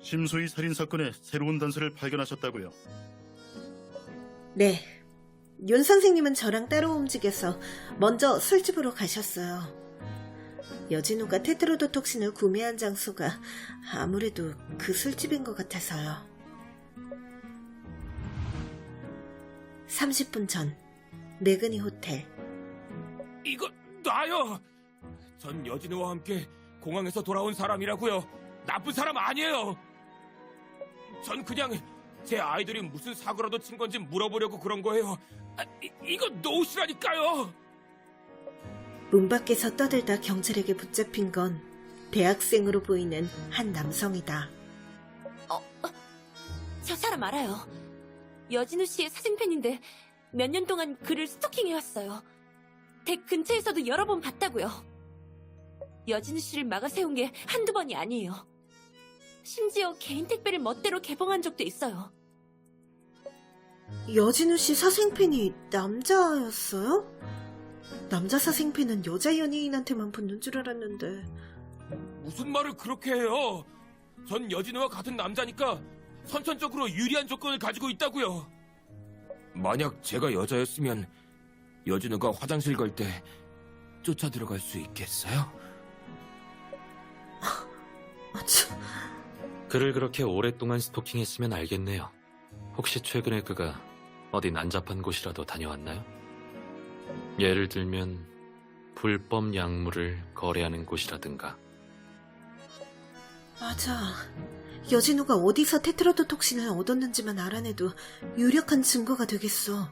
심수희 살인 사건의 새로운 단서를 발견하셨다고요? 네. 윤 선생님은 저랑 따로 움직여서 먼저 술집으로 가셨어요. 여진우가 테트로도톡신을 구매한 장소가 아무래도 그 술집인 것 같아서요. 30분 전, 매그니 호텔. 이거 나요! 전 여진우와 함께 공항에서 돌아온 사람이라고요. 나쁜 사람 아니에요. 전 그냥 제 아이들이 무슨 사고라도 친 건지 물어보려고 그런 거예요. 이거 노시라니까요. 문 밖에서 떠들다 경찰에게 붙잡힌 건 대학생으로 보이는 한 남성이다. 저 사람 알아요. 여진우 씨의 사생팬인데 몇 년 동안 그를 스토킹해왔어요. 댁 근처에서도 여러 번 봤다고요. 여진우 씨를 막아 세운 게 한두 번이 아니에요. 심지어 개인 택배를 멋대로 개봉한 적도 있어요. 여진우 씨 사생팬이 남자였어요? 남자 사생팬은 여자 연예인한테만 붙는 줄 알았는데. 무슨 말을 그렇게 해요? 전 여진우와 같은 남자니까 선천적으로 유리한 조건을 가지고 있다고요. 만약 제가 여자였으면 여진우가 화장실 갈 때 쫓아 들어갈 수 있겠어요? 그를 그렇게 오랫동안 스토킹했으면 알겠네요. 혹시 최근에 그가 어디 난잡한 곳이라도 다녀왔나요? 예를 들면 불법 약물을 거래하는 곳이라든가. 맞아. 여진우가 어디서 테트라도톡신을 얻었는지만 알아내도 유력한 증거가 되겠어.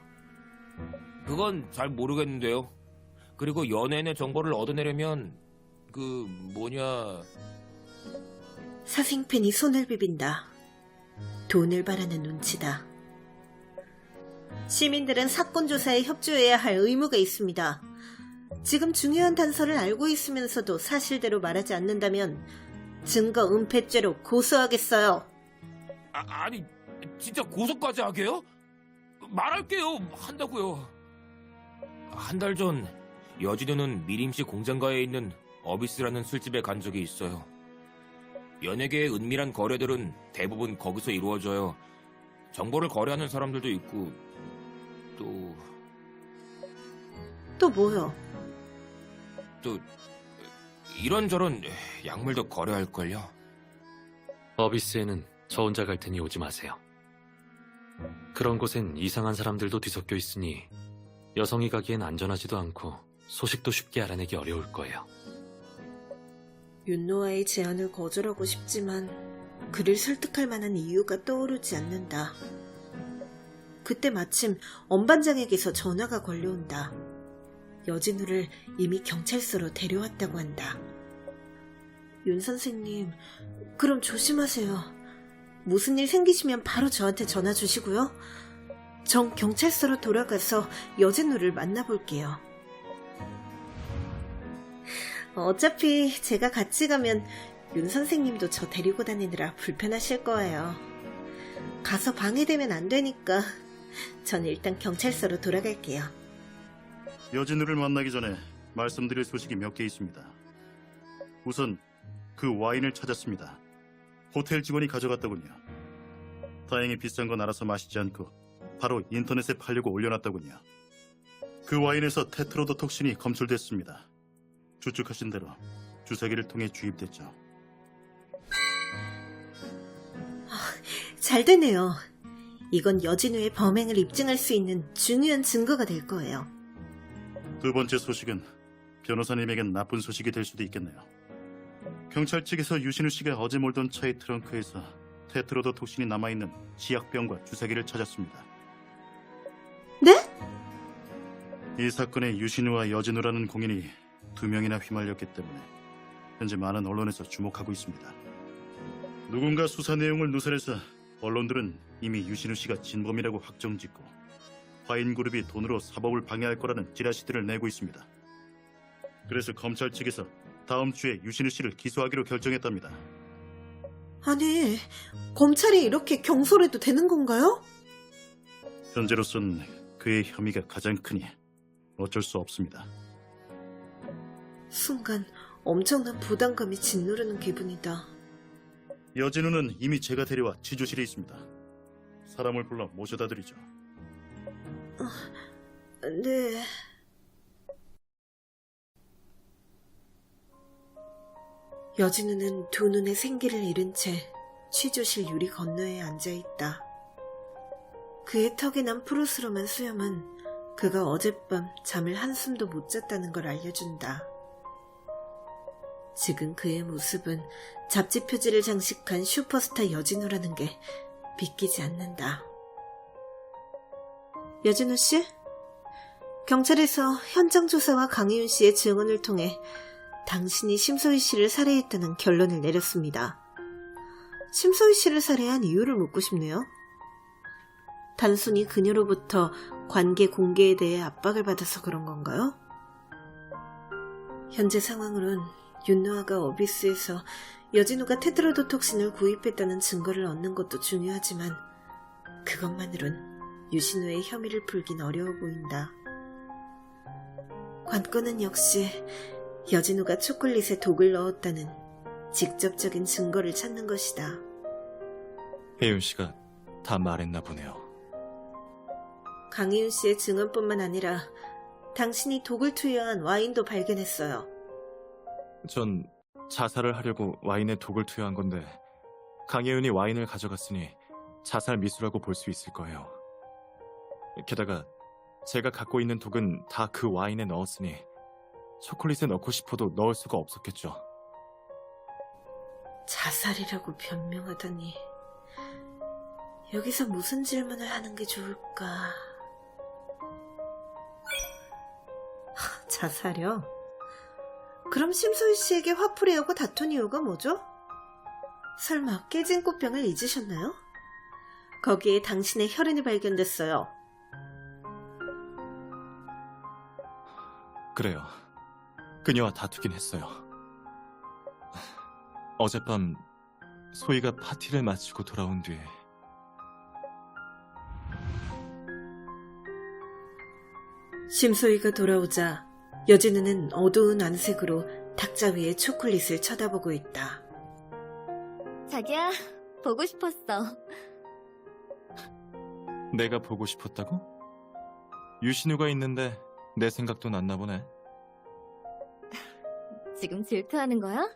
그건 잘 모르겠는데요. 그리고 연예인의 정보를 얻어내려면 사생팬이 손을 비빈다. 돈을 바라는 눈치다. 시민들은 사건 조사에 협조해야 할 의무가 있습니다. 지금 중요한 단서를 알고 있으면서도 사실대로 말하지 않는다면 증거 은폐죄로 고소하겠어요. 아니 진짜 고소까지 하게요? 말할게요. 한다고요. 한 달 전 여진우는 미림시 공장가에 있는 어비스라는 술집에 간 적이 있어요. 연예계의 은밀한 거래들은 대부분 거기서 이루어져요. 정보를 거래하는 사람들도 있고 또 뭐요? 또 이런저런 약물도 거래할걸요. 어비스에는 저 혼자 갈 테니 오지 마세요. 그런 곳엔 이상한 사람들도 뒤섞여 있으니 여성이 가기엔 안전하지도 않고 소식도 쉽게 알아내기 어려울 거예요. 윤노아의 제안을 거절하고 싶지만 그를 설득할 만한 이유가 떠오르지 않는다. 그때 마침 엄반장에게서 전화가 걸려온다. 여진우를 이미 경찰서로 데려왔다고 한다. 윤 선생님, 그럼 조심하세요. 무슨 일 생기시면 바로 저한테 전화 주시고요. 전 경찰서로 돌아가서 여진우를 만나볼게요. 어차피 제가 같이 가면 윤 선생님도 저 데리고 다니느라 불편하실 거예요. 가서 방해되면 안 되니까 전 일단 경찰서로 돌아갈게요. 여진우를 만나기 전에 말씀드릴 소식이 몇 개 있습니다. 우선 그 와인을 찾았습니다. 호텔 직원이 가져갔더군요. 다행히 비싼 건 알아서 마시지 않고 바로 인터넷에 팔려고 올려놨더군요. 그 와인에서 테트로도톡신이 검출됐습니다. 추측하신 대로 주사기를 통해 주입됐죠. 잘 되네요. 이건 여진우의 범행을 입증할 수 있는 중요한 증거가 될 거예요. 두 번째 소식은 변호사님에겐 나쁜 소식이 될 수도 있겠네요. 경찰 측에서 유신우 씨가 어제 몰던 차의 트렁크에서 테트로도톡신이 남아있는 치약병과 주사기를 찾았습니다. 네? 이 사건에 유신우와 여진우라는 공인이 2명이나 휘말렸기 때문에 현재 많은 언론에서 주목하고 있습니다. 누군가 수사 내용을 누설해서 언론들은 이미 유신우 씨가 진범이라고 확정짓고 화인그룹이 돈으로 사법을 방해할 거라는 찌라시들을 내고 있습니다. 그래서 검찰 측에서 다음 주에 유신우 씨를 기소하기로 결정했답니다. 아니, 검찰이 이렇게 경솔해도 되는 건가요? 현재로선 그의 혐의가 가장 크니 어쩔 수 없습니다. 순간 엄청난 부담감이 짓누르는 기분이다. 여진우는 이미 제가 데려와 지조실에 있습니다. 사람을 불러 모셔다 드리죠. 네. 여진우는 두 눈에 생기를 잃은 채 취조실 유리 건너에 앉아있다. 그의 턱에 난 푸르스름한 수염은 그가 어젯밤 잠을 한숨도 못 잤다는 걸 알려준다. 지금 그의 모습은 잡지 표지를 장식한 슈퍼스타 여진우라는 게 믿기지 않는다. 여진우 씨? 경찰에서 현장 조사와 강희윤 씨의 증언을 통해 당신이 심소희 씨를 살해했다는 결론을 내렸습니다. 심소희 씨를 살해한 이유를 묻고 싶네요. 단순히 그녀로부터 관계 공개에 대해 압박을 받아서 그런 건가요? 현재 상황으론 윤노아가 어비스에서 여진우가 테트라도톡신을 구입했다는 증거를 얻는 것도 중요하지만 그것만으론 유신우의 혐의를 풀긴 어려워 보인다. 관건은 역시 여진우가 초콜릿에 독을 넣었다는 직접적인 증거를 찾는 것이다. 혜윤 씨가 다 말했나 보네요. 강희윤 씨의 증언뿐만 아니라 당신이 독을 투여한 와인도 발견했어요. 전 자살을 하려고 와인에 독을 투여한 건데 강혜윤이 와인을 가져갔으니 자살 미수라고 볼 수 있을 거예요. 게다가 제가 갖고 있는 독은 다 그 와인에 넣었으니 초콜릿에 넣고 싶어도 넣을 수가 없었겠죠. 자살이라고 변명하다니. 여기서 무슨 질문을 하는 게 좋을까? 자살이요? 그럼 심소희 씨에게 화풀이 하고 다툰 이유가 뭐죠? 설마 깨진 꽃병을 잊으셨나요? 거기에 당신의 혈흔이 발견됐어요. 그래요. 그녀와 다투긴 했어요. 어젯밤 소희가 파티를 마치고 돌아온 뒤에 심소희가 돌아오자 여진우는 어두운 안색으로 탁자 위에 초콜릿을 쳐다보고 있다. 자기야, 보고 싶었어. 내가 보고 싶었다고? 유신우가 있는데 내 생각도 났나 보네. 지금 질투하는 거야?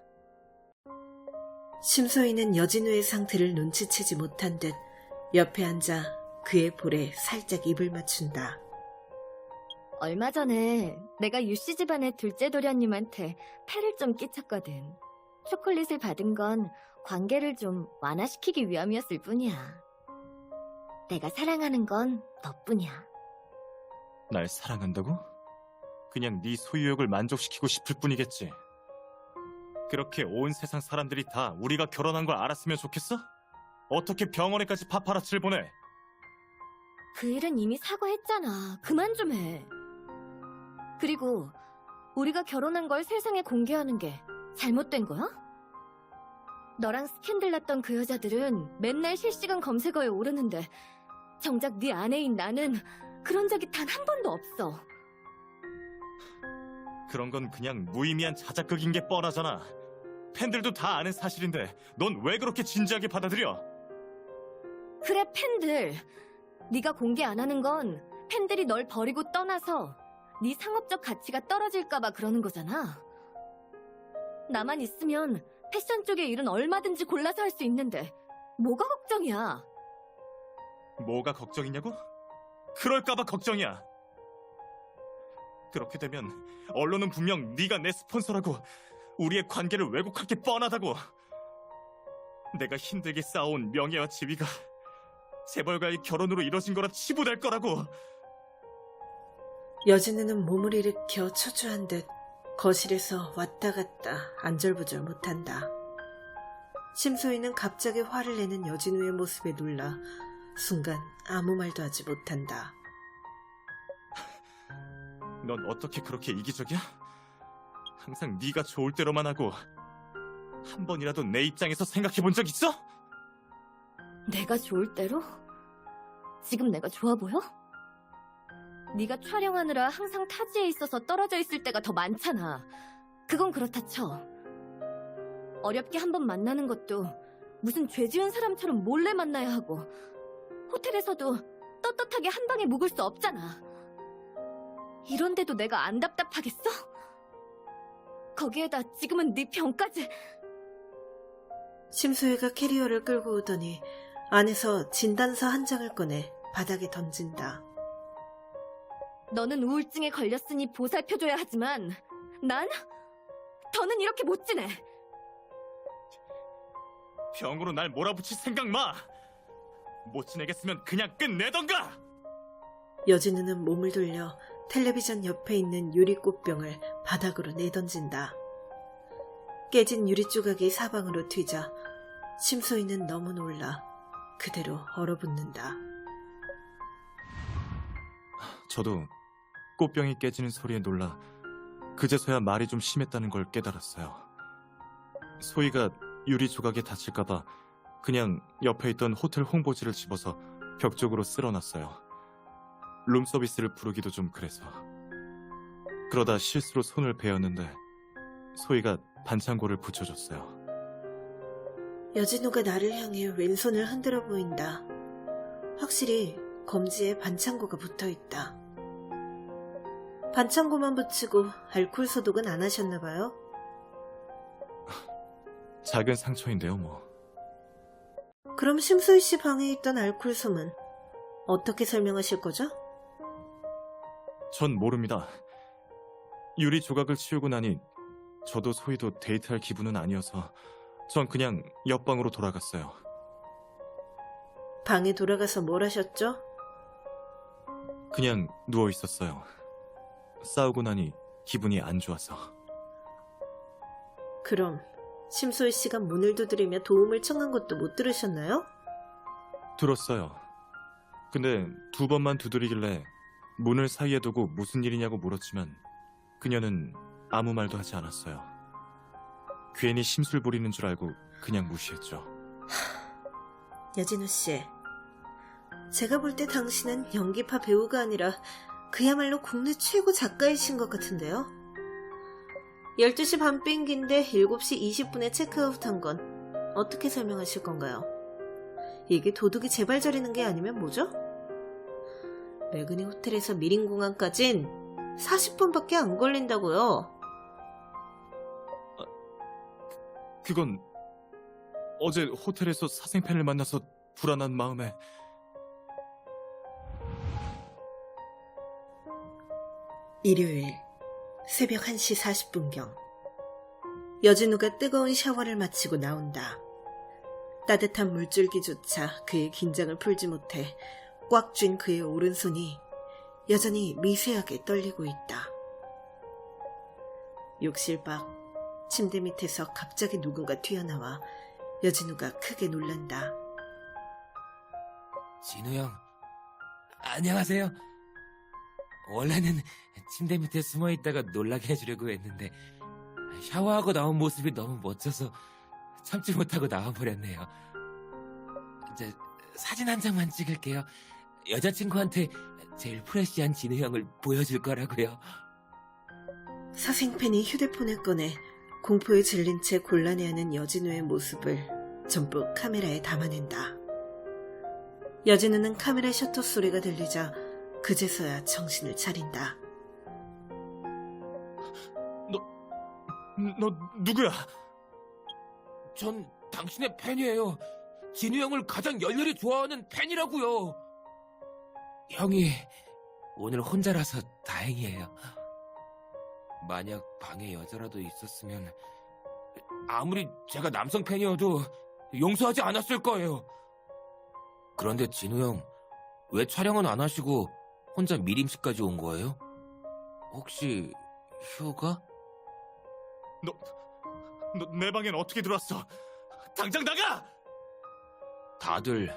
심소희는 여진우의 상태를 눈치채지 못한 듯 옆에 앉아 그의 볼에 살짝 입을 맞춘다. 얼마 전에 내가 유씨 집안의 둘째 도련님한테 패를 좀 끼쳤거든. 초콜릿을 받은 건 관계를 좀 완화시키기 위함이었을 뿐이야. 내가 사랑하는 건 너뿐이야. 날 사랑한다고? 그냥 네 소유욕을 만족시키고 싶을 뿐이겠지. 그렇게 온 세상 사람들이 다 우리가 결혼한 걸 알았으면 좋겠어? 어떻게 병원에까지 파파라치를 보내? 그 일은 이미 사과했잖아. 그만 좀 해. 그리고 우리가 결혼한 걸 세상에 공개하는 게 잘못된 거야? 너랑 스캔들 났던 그 여자들은 맨날 실시간 검색어에 오르는데 정작 네 아내인 나는 그런 적이 단 한 번도 없어. 그런 건 그냥 무의미한 자작극인 게 뻔하잖아. 팬들도 다 아는 사실인데 넌 왜 그렇게 진지하게 받아들여? 그래, 팬들. 네가 공개 안 하는 건 팬들이 널 버리고 떠나서 네 상업적 가치가 떨어질까 봐 그러는 거잖아. 나만 있으면 패션 쪽의 일은 얼마든지 골라서 할 수 있는데 뭐가 걱정이야? 뭐가 걱정이냐고? 그럴까 봐 걱정이야. 그렇게 되면 언론은 분명 네가 내 스폰서라고 우리의 관계를 왜곡할 게 뻔하다고. 내가 힘들게 쌓아온 명예와 지위가 재벌과의 결혼으로 이뤄진 거라 치부될 거라고. 여진우는 몸을 일으켜 초조한 듯 거실에서 왔다 갔다 안절부절 못한다. 심소희는 갑자기 화를 내는 여진우의 모습에 놀라 순간 아무 말도 하지 못한다. 넌 어떻게 그렇게 이기적이야? 항상 네가 좋을 대로만 하고 한 번이라도 내 입장에서 생각해 본 적 있어? 내가 좋을 대로? 지금 내가 좋아 보여? 네가 촬영하느라 항상 타지에 있어서 떨어져 있을 때가 더 많잖아. 그건 그렇다 쳐. 어렵게 한 번 만나는 것도 무슨 죄 지은 사람처럼 몰래 만나야 하고 호텔에서도 떳떳하게 한 방에 묵을 수 없잖아. 이런데도 내가 안 답답하겠어? 거기에다 지금은 네 병까지. 심소희가 캐리어를 끌고 오더니 안에서 진단서 한 장을 꺼내 바닥에 던진다. 너는 우울증에 걸렸으니 보살펴줘야 하지만 난 더는 이렇게 못 지내. 병으로 날 몰아붙일 생각 마! 못 지내겠으면 그냥 끝내던가! 여진우는 몸을 돌려 텔레비전 옆에 있는 유리꽃병을 바닥으로 내던진다. 깨진 유리 조각이 사방으로 튀자 심소희는 너무 놀라 그대로 얼어붙는다. 저도 꽃병이 깨지는 소리에 놀라 그제서야 말이 좀 심했다는 걸 깨달았어요. 소희가 유리 조각에 다칠까봐 그냥 옆에 있던 호텔 홍보지를 집어서 벽 쪽으로 쓸어놨어요. 룸서비스를 부르기도 좀 그래서. 그러다 실수로 손을 베었는데 소희가 반창고를 붙여줬어요. 여진우가 나를 향해 왼손을 흔들어 보인다. 확실히 검지에 반창고가 붙어있다. 반창고만 붙이고 알코올 소독은 안 하셨나봐요? 작은 상처인데요, 뭐. 그럼 심소희 씨 방에 있던 알코올 솜은 어떻게 설명하실 거죠? 전 모릅니다. 유리 조각을 치우고 나니 저도 소희도 데이트할 기분은 아니어서 전 그냥 옆방으로 돌아갔어요. 방에 돌아가서 뭘 하셨죠? 그냥 누워 있었어요. 싸우고 나니 기분이 안 좋아서. 그럼 심소희 씨가 문을 두드리며 도움을 청한 것도 못 들으셨나요? 들었어요. 근데 2번만 두드리길래 문을 사이에 두고 무슨 일이냐고 물었지만 그녀는 아무 말도 하지 않았어요. 괜히 심술 부리는 줄 알고 그냥 무시했죠. 여진우 씨, 제가 볼 때 당신은 연기파 배우가 아니라 그야말로 국내 최고 작가이신 것 같은데요? 12시 반 비행기인데 7시 20분에 체크아웃한 건 어떻게 설명하실 건가요? 이게 도둑이 제발 저리는 게 아니면 뭐죠? 매그니 호텔에서 미린공항까진 40분밖에 안 걸린다고요. 그건 어제 호텔에서 사생팬을 만나서 불안한 마음에. 일요일 새벽 1시 40분경 여진우가 뜨거운 샤워를 마치고 나온다. 따뜻한 물줄기조차 그의 긴장을 풀지 못해 꽉 쥔 그의 오른손이 여전히 미세하게 떨리고 있다. 욕실 밖 침대 밑에서 갑자기 누군가 튀어나와 여진우가 크게 놀란다. 진우 형, 안녕하세요. 원래는 침대 밑에 숨어 있다가 놀라게 해주려고 했는데 샤워하고 나온 모습이 너무 멋져서 참지 못하고 나와버렸네요. 이제 사진 한 장만 찍을게요. 여자친구한테 제일 프레시한 진우 형을 보여줄 거라고요. 사생팬이 휴대폰을 꺼내 공포에 질린 채 곤란해하는 여진우의 모습을 전부 카메라에 담아낸다. 여진우는 카메라 셔터 소리가 들리자 그제서야 정신을 차린다. 너 누구야? 전 당신의 팬이에요. 진우 형을 가장 열렬히 좋아하는 팬이라고요. 형이 오늘 혼자라서 다행이에요. 만약 방에 여자라도 있었으면 아무리 제가 남성 팬이어도 용서하지 않았을 거예요. 그런데 진우 형, 왜 촬영은 안 하시고 혼자 미림씨까지 온 거예요? 혹시 휴가? 너 내 방엔 어떻게 들어왔어? 당장 나가! 다들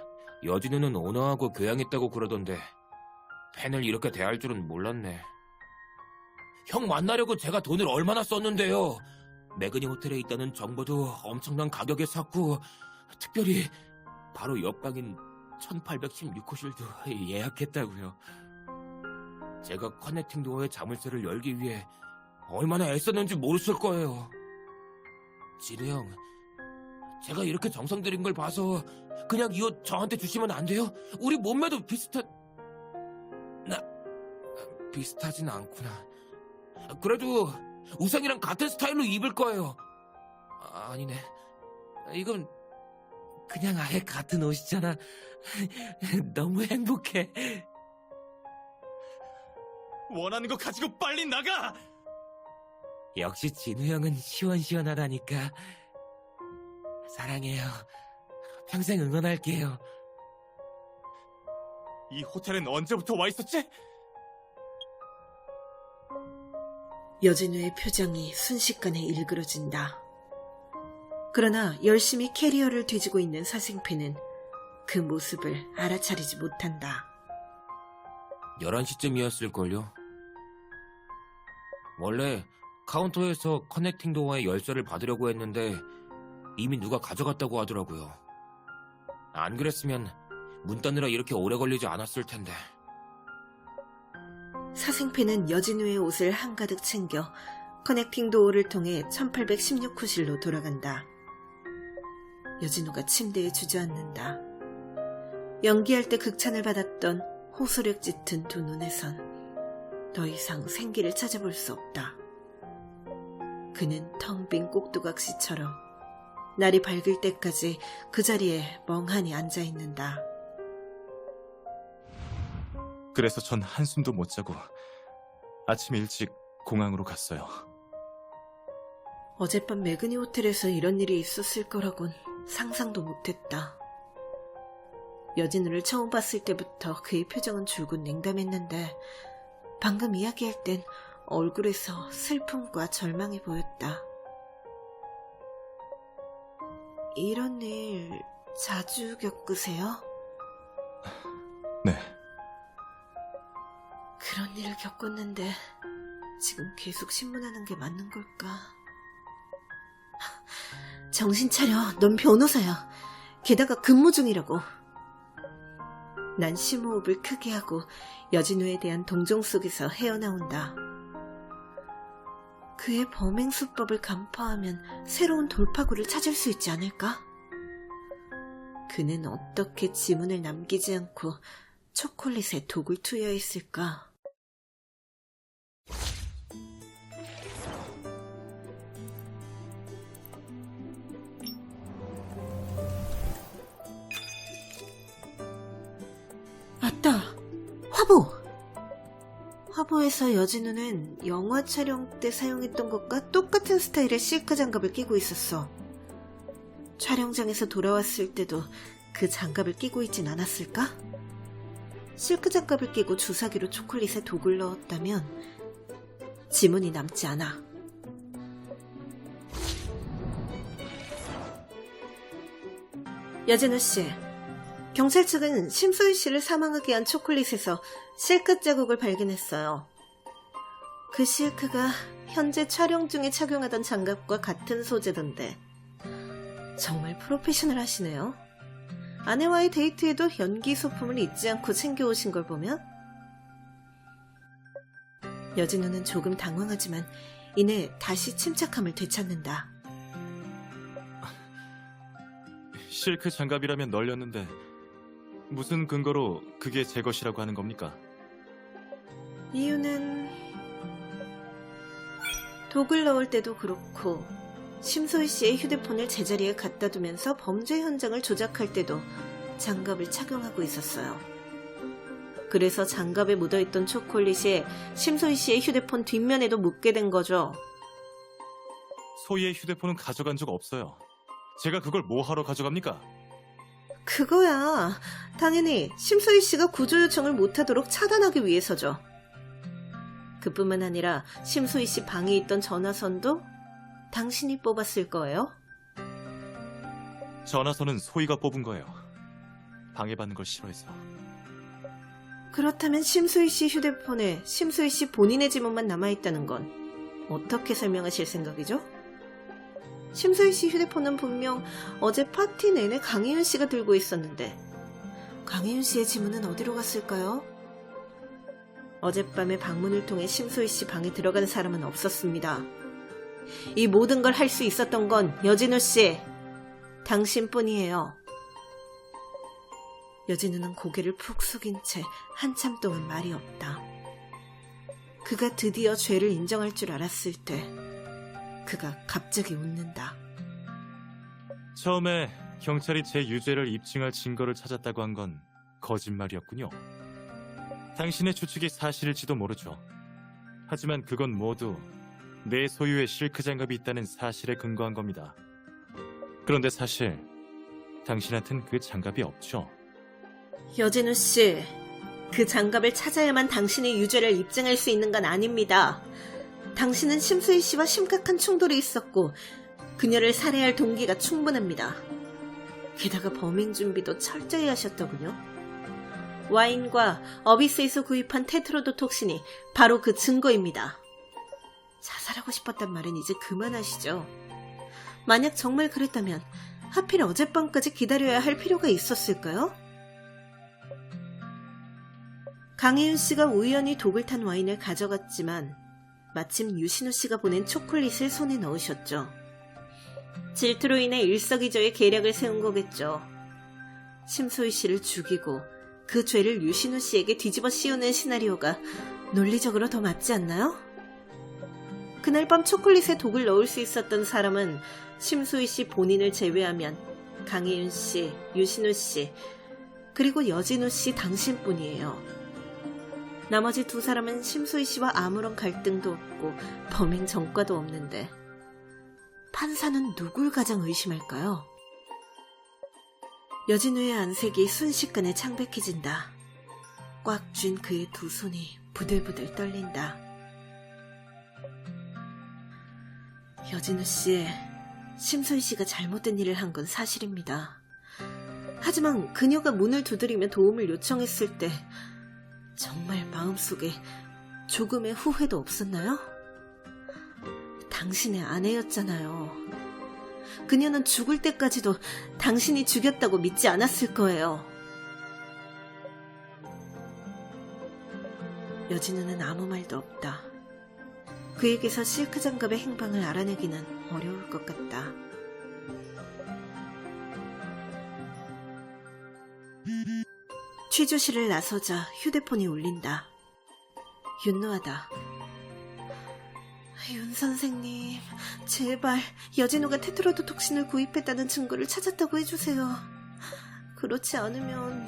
여진우는 온화하고 교양있다고 그러던데 팬을 이렇게 대할 줄은 몰랐네. 형 만나려고 제가 돈을 얼마나 썼는데요. 매그니 호텔에 있다는 정보도 엄청난 가격에 샀고 특별히 바로 옆방인 1816호실도 예약했다고요. 제가 커넥팅 도어의 자물쇠를 열기 위해 얼마나 애썼는지 모르실 거예요. 진우 형, 제가 이렇게 정성 들인 걸 봐서 그냥 이 옷 저한테 주시면 안 돼요? 우리 몸매도 비슷하진 않구나. 그래도 우상이랑 같은 스타일로 입을 거예요. 아니네. 이건 그냥 아예 같은 옷이잖아. 너무 행복해. 원하는 거 가지고 빨리 나가! 역시 진우 형은 시원시원하다니까. 사랑해요. 평생 응원할게요. 이 호텔엔 언제부터 와 있었지? 여진우의 표정이 순식간에 일그러진다. 그러나 열심히 캐리어를 뒤지고 있는 사생팬은 그 모습을 알아차리지 못한다. 11시쯤이었을걸요. 원래 카운터에서 커넥팅 도어의 열쇠를 받으려고 했는데 이미 누가 가져갔다고 하더라고요. 안 그랬으면 문 따느라 이렇게 오래 걸리지 않았을 텐데. 사생팬은 여진우의 옷을 한가득 챙겨 커넥팅 도어를 통해 1816호실로 돌아간다. 여진우가 침대에 주저앉는다. 연기할 때 극찬을 받았던 호소력 짙은 두 눈에선 더 이상 생기를 찾아볼 수 없다. 그는 텅 빈 꼭두각시처럼 날이 밝을 때까지 그 자리에 멍하니 앉아있는다. 그래서 전 한숨도 못 자고 아침 일찍 공항으로 갔어요. 어젯밤 매그니 호텔에서 이런 일이 있었을 거라곤 상상도 못했다. 여진우를 처음 봤을 때부터 그의 표정은 줄곧 냉담했는데 방금 이야기할 땐 얼굴에서 슬픔과 절망이 보였다. 이런 일 자주 겪으세요? 네. 그런 일을 겪었는데 지금 계속 신문하는 게 맞는 걸까? 정신 차려. 넌 변호사야. 게다가 근무 중이라고. 난 심호흡을 크게 하고 여진우에 대한 동정 속에서 헤어나온다. 그의 범행 수법을 간파하면 새로운 돌파구를 찾을 수 있지 않을까? 그는 어떻게 지문을 남기지 않고 초콜릿에 독을 투여했을까? 맞다. 화보! 화보에서 여진우는 영화 촬영 때 사용했던 것과 똑같은 스타일의 실크 장갑을 끼고 있었어. 촬영장에서 돌아왔을 때도 그 장갑을 끼고 있진 않았을까? 실크 장갑을 끼고 주사기로 초콜릿에 독을 넣었다면 지문이 남지 않아. 여진우 씨, 경찰 측은 심소희 씨를 사망하게 한 초콜릿에서 실크 자국을 발견했어요. 그 실크가 현재 촬영 중에 착용하던 장갑과 같은 소재던데 정말 프로페셔널하시네요. 아내와의 데이트에도 연기 소품을 잊지 않고 챙겨오신 걸 보면 여진우는 조금 당황하지만 이내 다시 침착함을 되찾는다. 실크 장갑이라면 널렸는데 무슨 근거로 그게 제 것이라고 하는 겁니까? 이유는 독을 넣을 때도 그렇고 심소희 씨의 휴대폰을 제자리에 갖다 두면서 범죄 현장을 조작할 때도 장갑을 착용하고 있었어요. 그래서 장갑에 묻어있던 초콜릿이 심소희 씨의 휴대폰 뒷면에도 묻게 된 거죠. 소희의 휴대폰은 가져간 적 없어요. 제가 그걸 뭐 하러 가져갑니까? 그거야. 당연히 심소희 씨가 구조 요청을 못하도록 차단하기 위해서죠. 그뿐만 아니라 심소희 씨 방에 있던 전화선도 당신이 뽑았을 거예요. 전화선은 소희가 뽑은 거예요. 방해받는 걸 싫어해서. 그렇다면 심소희 씨 휴대폰에 심소희 씨 본인의 지문만 남아있다는 건 어떻게 설명하실 생각이죠? 심소희 씨 휴대폰은 분명 어제 파티 내내 강혜윤 씨가 들고 있었는데 강혜윤 씨의 지문은 어디로 갔을까요? 어젯밤에 방문을 통해 심소희 씨 방에 들어간 사람은 없었습니다. 이 모든 걸 할 수 있었던 건 여진우 씨, 당신뿐이에요. 여진우는 고개를 푹 숙인 채 한참 동안 말이 없다. 그가 드디어 죄를 인정할 줄 알았을 때 그가 갑자기 웃는다. 처음에 경찰이 제 유죄를 입증할 증거를 찾았다고 한 건 거짓말이었군요. 당신의 추측이 사실일지도 모르죠. 하지만 그건 모두 내 소유의 실크 장갑이 있다는 사실에 근거한 겁니다. 그런데 사실 당신한텐 그 장갑이 없죠. 여진우 씨, 그 장갑을 찾아야만 당신의 유죄를 입증할 수 있는 건 아닙니다. 당신은 심수희 씨와 심각한 충돌이 있었고 그녀를 살해할 동기가 충분합니다. 게다가 범행 준비도 철저히 하셨더군요. 와인과 어비스에서 구입한 테트로도톡신이 바로 그 증거입니다. 자살하고 싶었단 말은 이제 그만하시죠. 만약 정말 그랬다면 하필 어젯밤까지 기다려야 할 필요가 있었을까요? 강혜윤 씨가 우연히 독을 탄 와인을 가져갔지만 마침 유신우 씨가 보낸 초콜릿을 손에 넣으셨죠. 질투로 인해 일석이조의 계략을 세운 거겠죠. 심소희 씨를 죽이고 그 죄를 유신우 씨에게 뒤집어 씌우는 시나리오가 논리적으로 더 맞지 않나요? 그날 밤 초콜릿에 독을 넣을 수 있었던 사람은 심소희 씨 본인을 제외하면 강혜윤 씨, 유신우 씨, 그리고 여진우 씨 당신뿐이에요. 나머지 두 사람은 심소희 씨와 아무런 갈등도 없고 범행 전과도 없는데 판사는 누굴 가장 의심할까요? 여진우의 안색이 순식간에 창백해진다. 꽉 쥔 그의 두 손이 부들부들 떨린다. 여진우 씨, 심소희 씨가 잘못된 일을 한 건 사실입니다. 하지만 그녀가 문을 두드리며 도움을 요청했을 때 정말 마음속에 조금의 후회도 없었나요? 당신의 아내였잖아요. 그녀는 죽을 때까지도 당신이 죽였다고 믿지 않았을 거예요. 여진우는 아무 말도 없다. 그에게서 실크 장갑의 행방을 알아내기는 어려울 것 같다. 취조실을 나서자 휴대폰이 울린다. 윤노하다. 윤 선생님, 제발 여진우가 테트로도톡신을 구입했다는 증거를 찾았다고 해주세요. 그렇지 않으면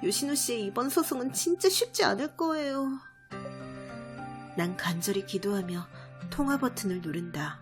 유신우 씨의 이번 소송은 진짜 쉽지 않을 거예요. 난 간절히 기도하며 통화 버튼을 누른다.